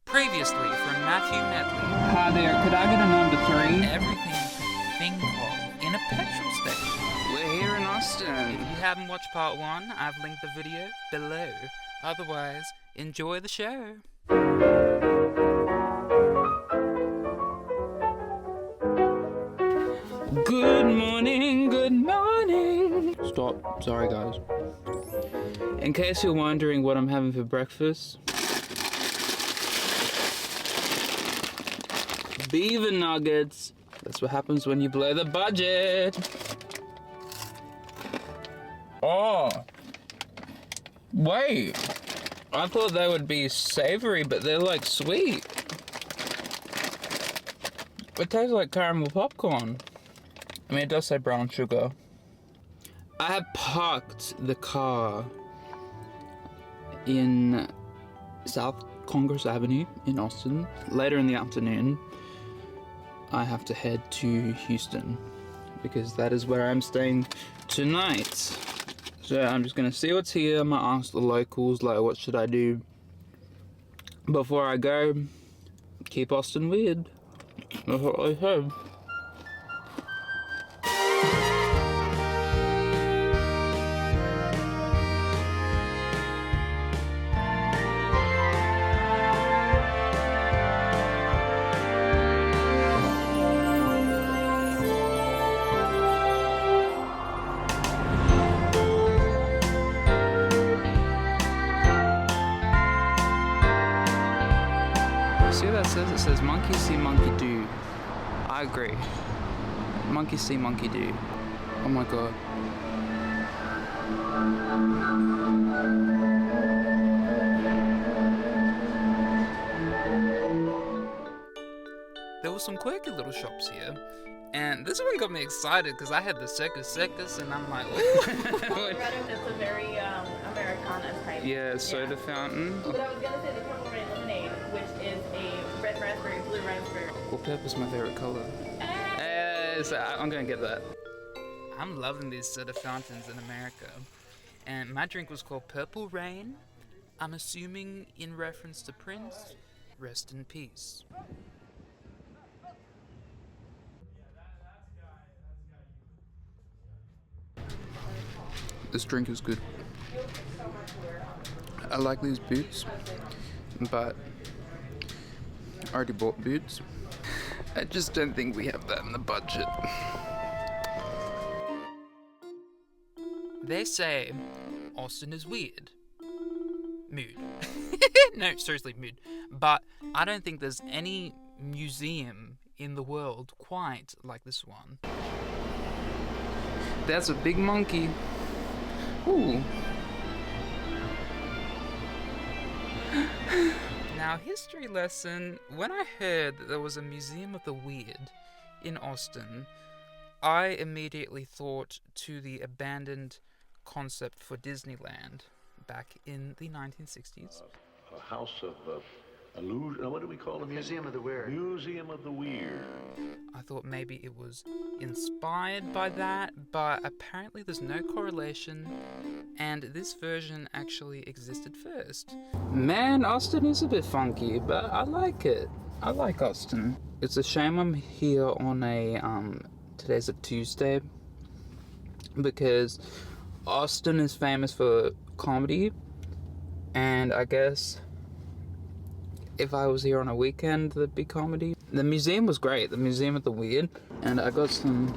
Previously from Matthew Medley. Hi there, could I get a number 3? Everything you could think of in a petrol station. We're here in Austin. If you haven't watched part 1, I've linked the video below. Otherwise, enjoy the show. Good morning, good morning. Stop, sorry guys. In case you're wondering what I'm having for breakfast, beaver nuggets. That's what happens when you blow the budget. Oh, wait. I thought they would be savory, but they're like sweet. It tastes like caramel popcorn. I mean, it does say brown sugar. I have parked the car in South Congress Avenue in Austin. Later in the afternoon, I have to head to Houston because that is where I'm staying tonight. So I'm just gonna see what's here. I'm gonna ask the locals, like, what should I do before I go? Keep Austin weird. That's what I said. See what that says? It says monkey see, monkey do. I agree. Monkey see, monkey do. Oh my god. There were some quirky little shops here. And this one got me excited because I had the circus and I'm like, ooh. It's a very Americana type. Yeah, soda fountain. But I was gonna say the purple rain lemonade, which is a red raspberry, blue raspberry. Well, purple's my favorite color. So I'm gonna get that. I'm loving these soda fountains in America. And my drink was called Purple Rain. I'm assuming in reference to Prince. Rest in peace. This drink is good. I like these boots, but I already bought boots. I just don't think we have that in the budget. They say Austin is weird. Mood. No, seriously, mood. But I don't think there's any museum in the world quite like this one. That's a big monkey. Ooh. Now, history lesson, when I heard that there was a Museum of the Weird in Austin, I immediately thought to the abandoned concept for Disneyland back in the 1960s. A house of illusion. What do we call it? Museum of the Weird. Museum of the Weird. I thought maybe it was inspired by that, but apparently there's no correlation, and this version actually existed first. Man, Austin is a bit funky, but I like it. I like Austin. It's a shame I'm here on a, today's a Tuesday, because Austin is famous for comedy, and I guess if I was here on a weekend, there'd be comedy. The museum was great, the Museum of the Weird, and I got some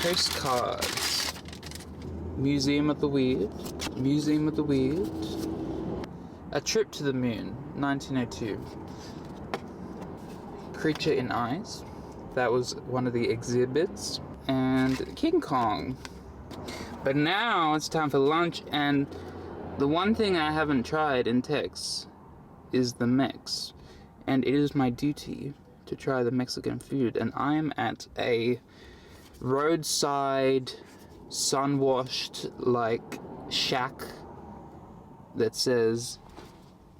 postcards. Museum of the Weird, Museum of the Weird. A Trip to the Moon, 1902. Creature in Ice, that was one of the exhibits. And King Kong. But now it's time for lunch, and the one thing I haven't tried in Tex is the Mex, and it is my duty to try the Mexican food, and I am at a roadside sun-washed like shack that says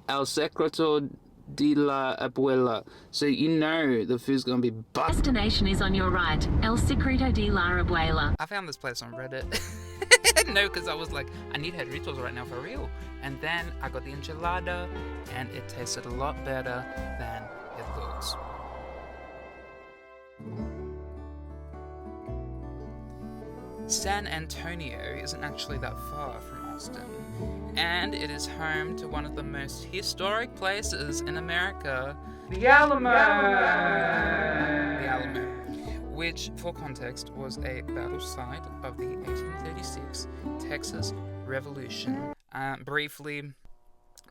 El Secreto de la Abuela, so you know the food's gonna be Destination is on your right. El Secreto de la Abuela. I found this place on Reddit. didn't know because I was like, I need Hedritos right now for real. And then I got the enchilada, and it tasted a lot better than it looks. San Antonio isn't actually that far from Austin, and it is home to one of the most historic places in America, The Alamo! the Alamo, which, for context, was a battle site of the 1836 Texas Revolution.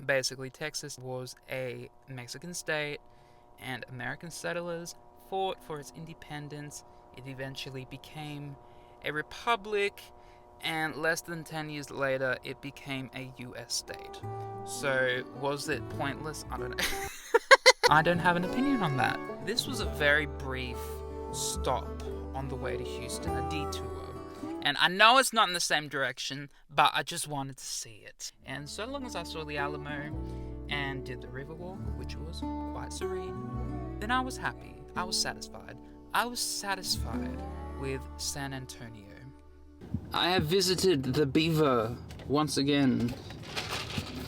Basically, Texas was a Mexican state, and American settlers fought for its independence. It eventually became a republic, and less than 10 years later, it became a US state. So, was it pointless? I don't know. I don't have an opinion on that. This was a very brief stop on the way to Houston, a detour. And I know it's not in the same direction, but I just wanted to see it. And so long as I saw the Alamo and did the Riverwalk, which was quite serene, then I was happy. I was satisfied. I was satisfied with San Antonio. I have visited the Beaver once again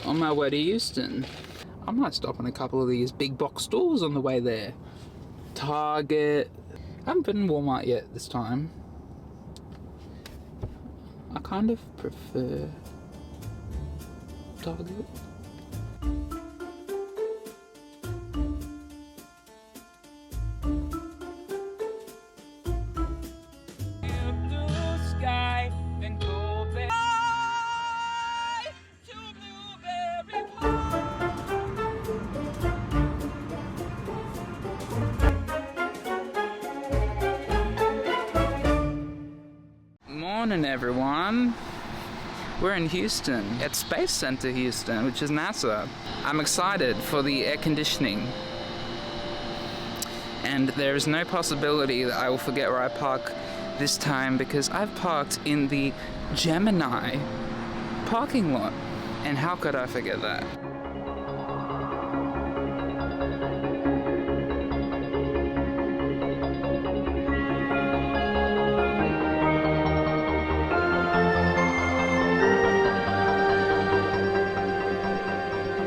on my way to Houston. I might stop in a couple of these big box stores on the way there. Target. I haven't been in Walmart yet this time. I kind of prefer Target. Morning, everyone. We're in Houston at Space Center Houston, which is NASA. I'm excited for the air conditioning, and there is no possibility that I will forget where I park this time, because I've parked in the Gemini parking lot, and how could I forget that?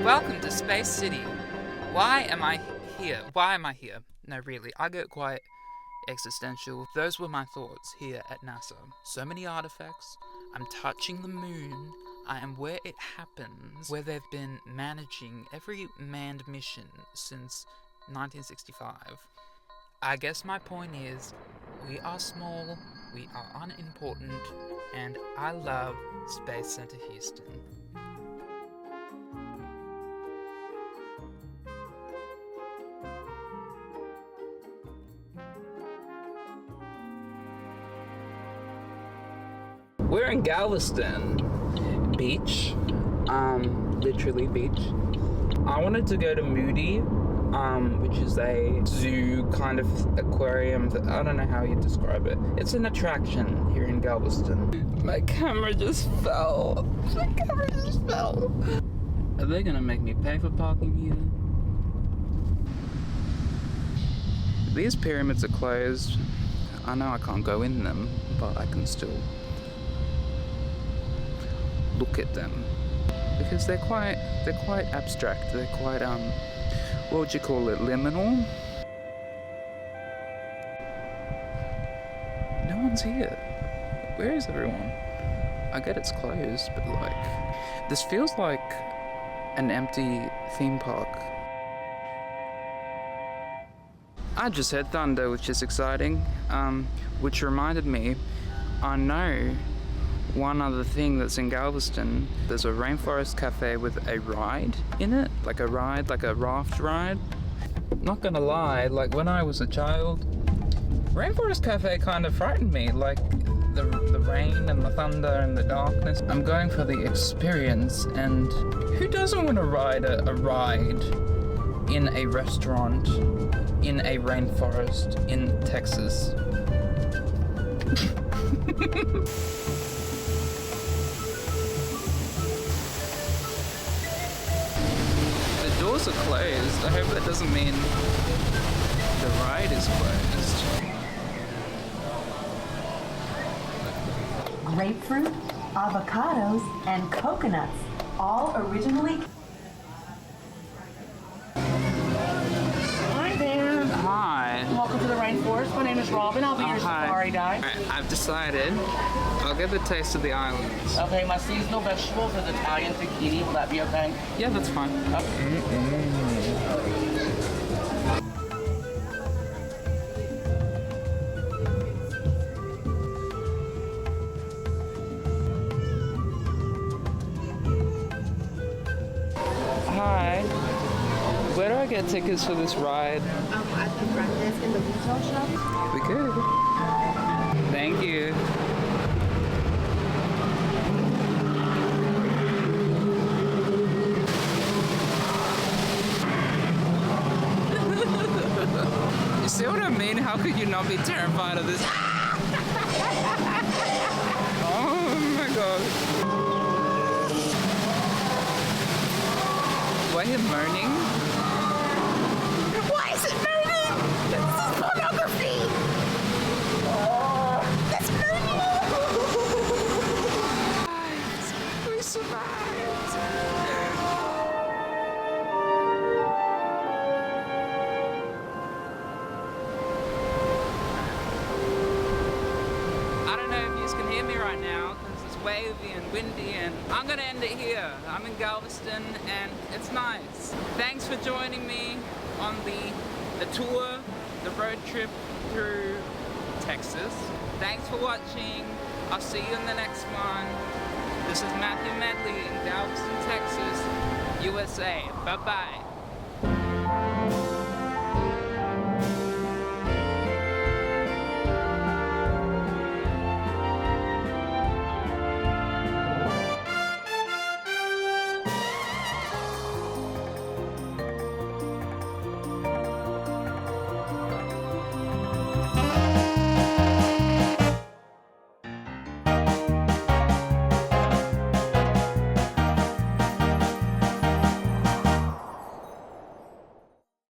Welcome to Space City. Why am I here? Why am I here? No, really, I get quite existential. Those were my thoughts here at NASA. So many artifacts. I'm touching the moon. I am where it happens, where they've been managing every manned mission since 1965. I guess my point is, we are small, we are unimportant, and I love Space Center Houston. We're in Galveston beach, literally beach. I wanted to go to Moody, which is a zoo kind of aquarium. I don't know how you describe it. It's an attraction here in Galveston. My camera just fell. Are they gonna make me pay for parking here? These pyramids are closed. I know I can't go in them, but I can still look at them, because they're quite abstract. They're quite what would you call it, liminal? No one's here. Where is everyone? I get it's closed, but like, this feels like an empty theme park. I just heard thunder, which is exciting, which reminded me, I know one other thing that's in Galveston. There's a Rainforest Cafe with a ride in it, like a raft ride. Not gonna lie, like when I was a child, Rainforest Cafe kind of frightened me, like the rain and the thunder and the darkness. I'm going for the experience, and who doesn't want to ride a ride in a restaurant in a rainforest in Texas? The doors are closed. I hope that doesn't mean the ride is closed. Grapefruit, avocados, and coconuts, all originally. Hi there. Hi. Welcome to the Rainforest. My name is Robin. I'll be your Hi. safari guide. Alright, I've decided I'll get the taste of the islands. Okay, my seasonal vegetables is Italian zucchini. Will that be okay? Yeah, that's fine. Hi. Where do I get tickets for this ride? At the front desk in the retail shop. We good. Thank you. You see what I mean? How could you not be terrified of this? Oh my god. Why are you moaning? Why is it moving? This is pornography. That's moving. We survived. I don't know if you can hear me right now because it's wavy and windy, and I'm gonna end it here. I'm in Galveston and it's nice. Thanks for joining me on the tour, the road trip through Texas. Thanks for watching. I'll see you in the next one. This is Matthew Medley in Galveston, Texas, USA. Bye-bye.